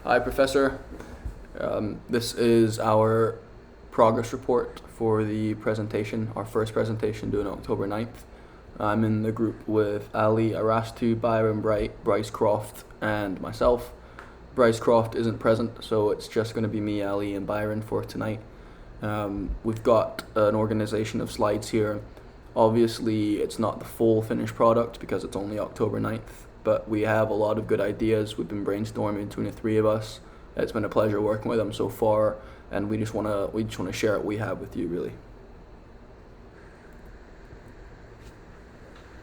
Hi, Professor. This is our progress report for the presentation, our first presentation due on October 9th. I'm in the group with Ali Arastu, Byron Bright, Bryce Croft, and myself. Bryce Croft isn't present, so it's just going to be me, Ali, and Byron for tonight. We've got an organization of slides here. Obviously, it's not the full finished product because it's only October 9th, but we have a lot of good ideas. We've been brainstorming between the three of us. It's been a pleasure working with them so far, and we just want to share what we have with you, really.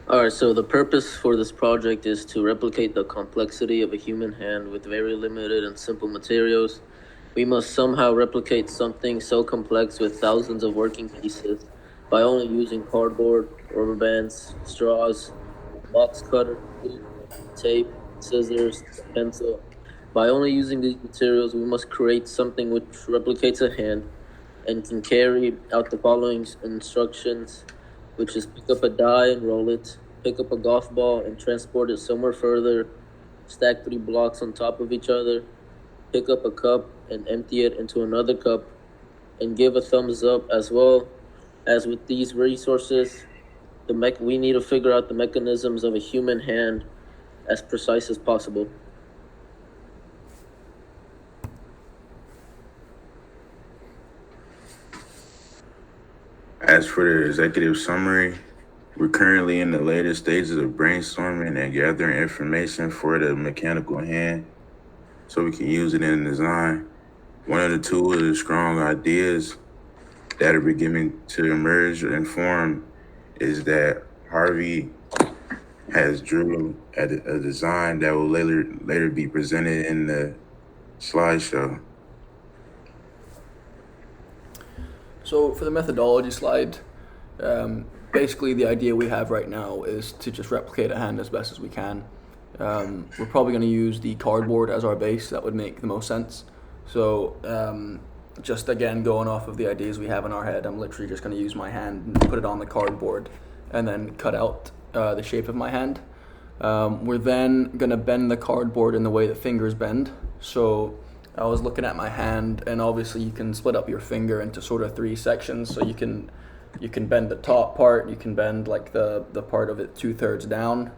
Alright, so the purpose for this project is to replicate the complexity of a human hand with very limited and simple materials. We must somehow replicate something so complex with thousands of working pieces by only using cardboard, rubber bands, straws, box cutter, tape, scissors, pencil. By only using these materials, we must create something which replicates a hand and can carry out the following instructions, which is pick up a die and roll it, pick up a golf ball and transport it somewhere further, stack 3 blocks on top of each other, pick up a cup and empty it into another cup, and give a thumbs up. As well as with these resources, we need to figure out the mechanisms of a human hand as precise as possible. As for the executive summary, we're currently in the later stages of brainstorming and gathering information for the mechanical hand so we can use it in design. One of the tools is strong ideas that are beginning to emerge and form is that Harvey has drew a design that will later be presented in the slideshow. So for the methodology slide, basically the idea we have right now is to just replicate a hand as best as we can. We're probably going to use the cardboard as our base. That would make the most sense. So just again, going off of the ideas we have in our head, I'm literally just going to use my hand and put it on the cardboard and then cut out the shape of my hand. We're then going to bend the cardboard in the way the fingers bend. So I was looking at my hand, and obviously you can split up your finger into sort of 3 sections. So you can bend the top part, you can bend like the part of it 2/3 down,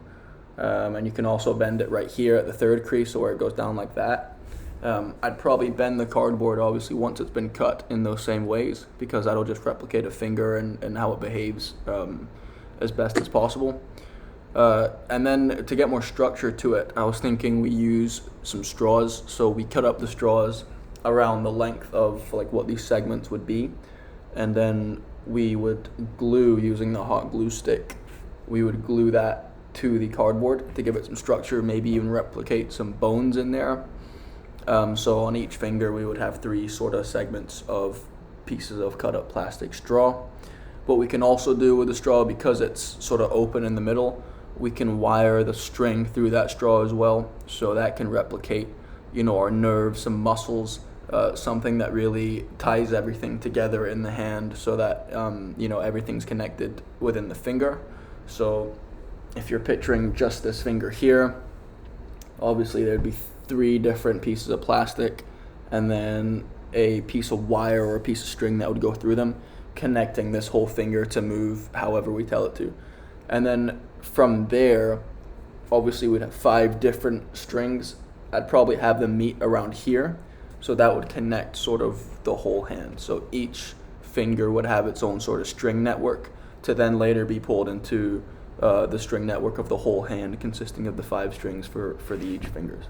and you can also bend it right here at the 3rd crease, so where it goes down like that. I'd probably bend the cardboard obviously once it's been cut in those same ways, because that'll just replicate a finger and how it behaves as best as possible. And then to get more structure to it, I was thinking we use some straws. So we cut up the straws around the length of like what these segments would be, and then we would glue, using the hot glue stick, we would glue that to the cardboard to give it some structure, maybe even replicate some bones in there. So on each finger we would have 3 sort of segments of pieces of cut up plastic straw. What we can also do with the straw, because it's sort of open in the middle, we can wire the string through that straw as well, so that can replicate, our nerves, some muscles, something that really ties everything together in the hand, so that everything's connected within the finger. So if you're picturing just this finger here, obviously there'd be 3 different pieces of plastic and then a piece of wire or a piece of string that would go through them, connecting this whole finger to move however we tell it to. And then from there, obviously we'd have 5 different strings. I'd probably have them meet around here, so that would connect sort of the whole hand. So each finger would have its own sort of string network to then later be pulled into the string network of the whole hand, consisting of the 5 strings for each fingers.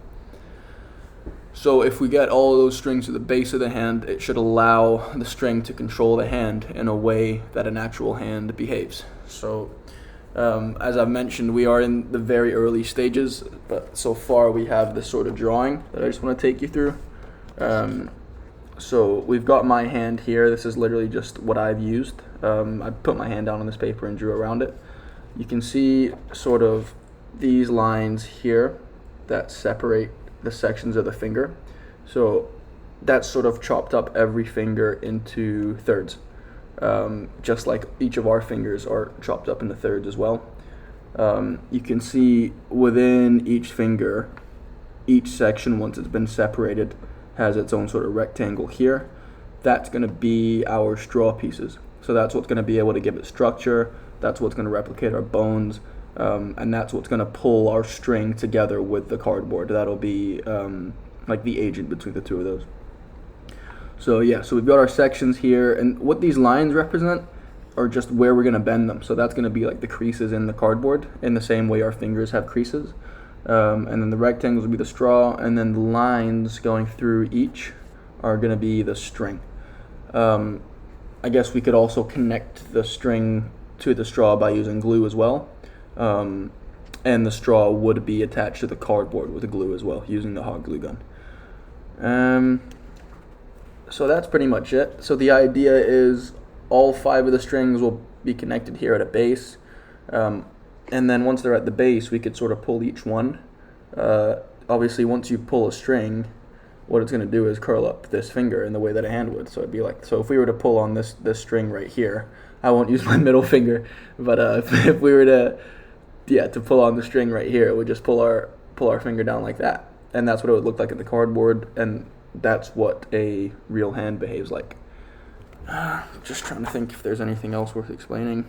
So if we get all of those strings at the base of the hand, it should allow the string to control the hand in a way that an actual hand behaves. So as I've mentioned, we are in the very early stages, but so far we have this sort of drawing that I just want to take you through. So we've got my hand here. This is literally just what I've used. I put my hand down on this paper and drew around it. You can see sort of these lines here that separate the sections of the finger. So that's sort of chopped up every finger into thirds. Just like each of our fingers are chopped up into thirds as well. You can see within each finger each section, once it's been separated, has its own sort of rectangle here. That's going to be our straw pieces. So that's what's going to be able to give it structure. That's what's going to replicate our bones. And that's what's going to pull our string together with the cardboard. That'll be like the agent between the two of those. So yeah, so we've got our sections here, and what these lines represent are just where we're going to bend them. So that's going to be like the creases in the cardboard, in the same way our fingers have creases. And then the rectangles will be the straw, and then the lines going through each are going to be the string. I guess we could also connect the string to the straw by using glue as well. And the straw would be attached to the cardboard with the glue as well, using the hot glue gun. So that's pretty much it. So the idea is all 5 of the strings will be connected here at a base. And then once they're at the base, we could sort of pull each one. Obviously, once you pull a string, what it's going to do is curl up this finger in the way that a hand would. So it'd be like, so if we were to pull on this string right here, I won't use my middle finger, but if we were to pull on the string right here, it would just pull our finger down like that. And that's what it would look like in the cardboard, and that's what a real hand behaves like. Just trying to think if there's anything else worth explaining.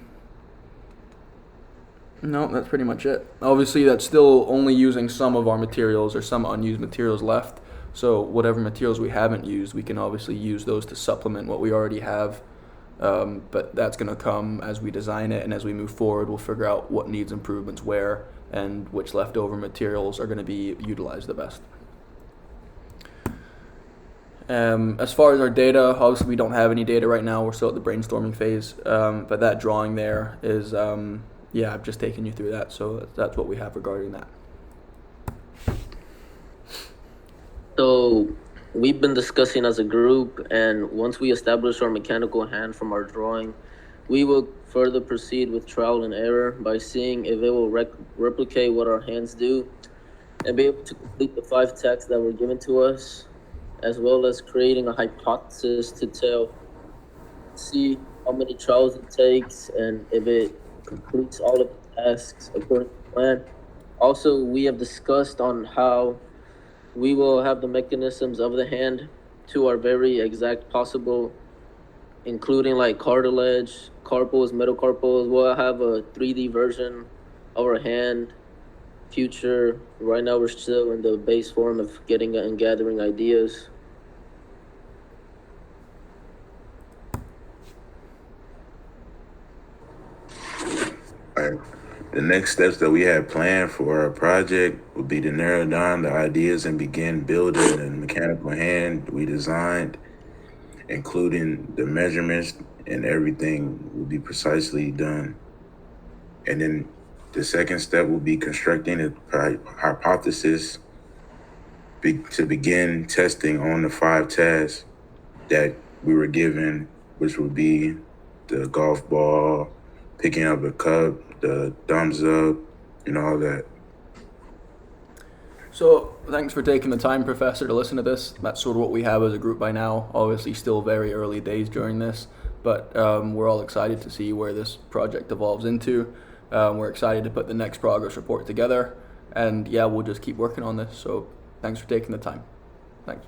No, that's pretty much it. Obviously, that's still only using some of our materials or some unused materials left. So whatever materials we haven't used, we can obviously use those to supplement what we already have. But that's going to come as we design it, and as we move forward, we'll figure out what needs improvements where and which leftover materials are going to be utilized the best. As far as our data, obviously we don't have any data right now. We're still at the brainstorming phase. But that drawing there is, I've just taken you through that. So that's what we have regarding that. So we've been discussing as a group, and once we establish our mechanical hand from our drawing, we will further proceed with trial and error by seeing if it will replicate what our hands do and be able to complete the 5 tasks that were given to us, as well as creating a hypothesis to see how many trials it takes and if it completes all of the tasks according to plan. Also, we have discussed on how we will have the mechanisms of the hand to our very exact possible, including like cartilage, carpals, metacarpals. We'll have a 3D version of our hand future. Right now we're still in the base form of getting and gathering ideas. Alright. The next steps that we have planned for our project would be to narrow down the ideas and begin building the mechanical hand we designed, including the measurements, and everything will be precisely done. And then the second step will be constructing a hypothesis to begin testing on the 5 tasks that we were given, which would be the golf ball, picking up a cup, the thumbs up, and all that. So thanks for taking the time, Professor, to listen to this. That's sort of what we have as a group by now. Obviously still very early days during this, but we're all excited to see where this project evolves into. We're excited to put the next progress report together, and we'll just keep working on this. So thanks for taking the time. Thanks.